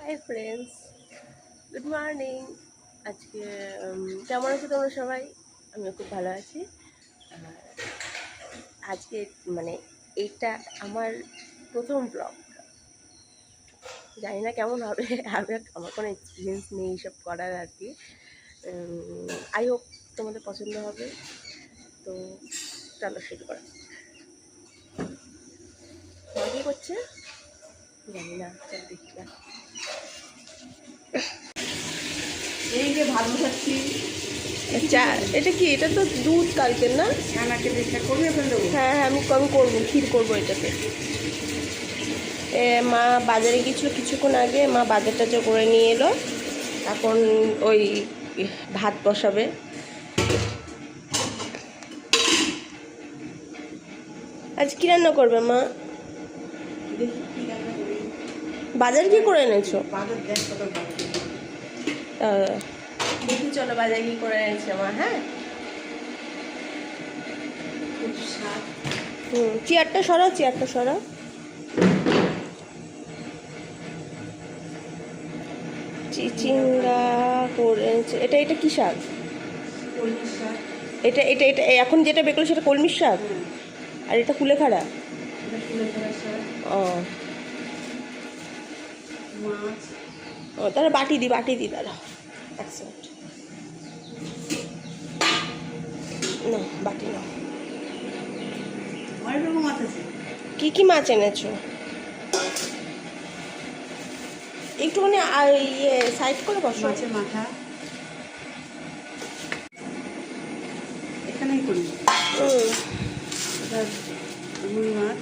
Hi friends, good morning. আজকে কেমন আছো তোমরা সবাই? আমিও খুব ভালো আছি। আজকে মানে এইটা আমার প্রথম ব্লগ। জানি না কেমন হবে, আমার কোনো এক্সপিরিয়েন্স নেই এইসব করার আর কি। আই হোপ তোমাদের পছন্দ হবে। তো চলো শুরু করা। কী করছে জানি না, চল দেখি না। এই যে ভাত বসাচ্ছি। আচ্ছা, এটা কি? এটা তো দুধ কালকের না? ছানাকে চেষ্টা করবে ফেলে দেবো। হ্যাঁ হ্যাঁ, আমি করবো, ক্ষীর করবো এটাতে। মা বাজারে গিয়েছিলো কিছুক্ষণ আগে, মা বাজার টাজার করে নিয়ে এলো। এখন ওই ভাত বসাবে। আজ কী রান্না করবে মা? দেখি কি রান্না করি। বাজার কি করে এনেছো? বাজার দেখ কত ভালো। দেখি চলো বাজার কি করে এনেছে মা। হ্যাঁ, খুব স্বাদ। চেয়ারটা সরাও। চিচিঙ্গা করেছে। এটা কি শাক? কলমি শাক। এটা এখন যেটা বেরোলো সেটা কলমির শাক। আর এটা কুলেখাড়া। এটা কুলেখাড়া শাক। ও মাছ। তাহলে বাটি দি দাঁড়াও এক সেকেন্ড। না বাটি না। অনেক রকম মাছ আছে। কি মাছ এনেছো? একটুখানি সাইড করে বসো। মাছের মাথা এখানেই করি। রুই মাছ।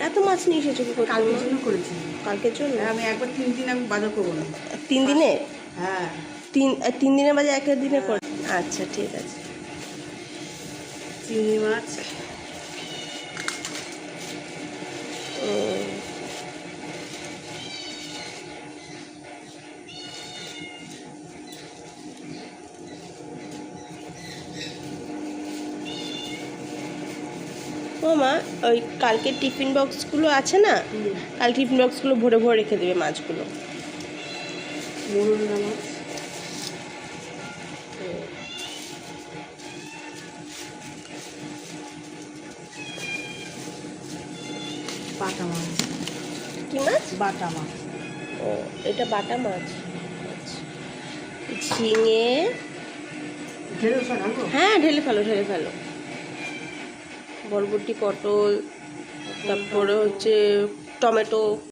এত মাছ নিয়ে এসেছো কি করতে? কালকের জন্য করেছি। কালকের জন্য? আমি একবার 3 দিন আমি বাজার করবো না। 3 দিনে? হ্যাঁ, 3 দিনের বাজে এক দিনে করে। আচ্ছা ঠিক আছে। চিংড়ি মাছ। ও মা, ওই কালকের টিফিন বক্সগুলো আছে না, কাল টিফিন বক্সগুলো ভরে রেখে দেবে মাছগুলো। মোরলা মাছ। বাটা মাছ। কি মাছ? বাটা মাছ। ও, এটা বাটা মাছ। ঝিঙে। হ্যাঁ, ঢেলে ফেলো। বরবটি, পটল, তারপরে হচ্ছে টমেটো।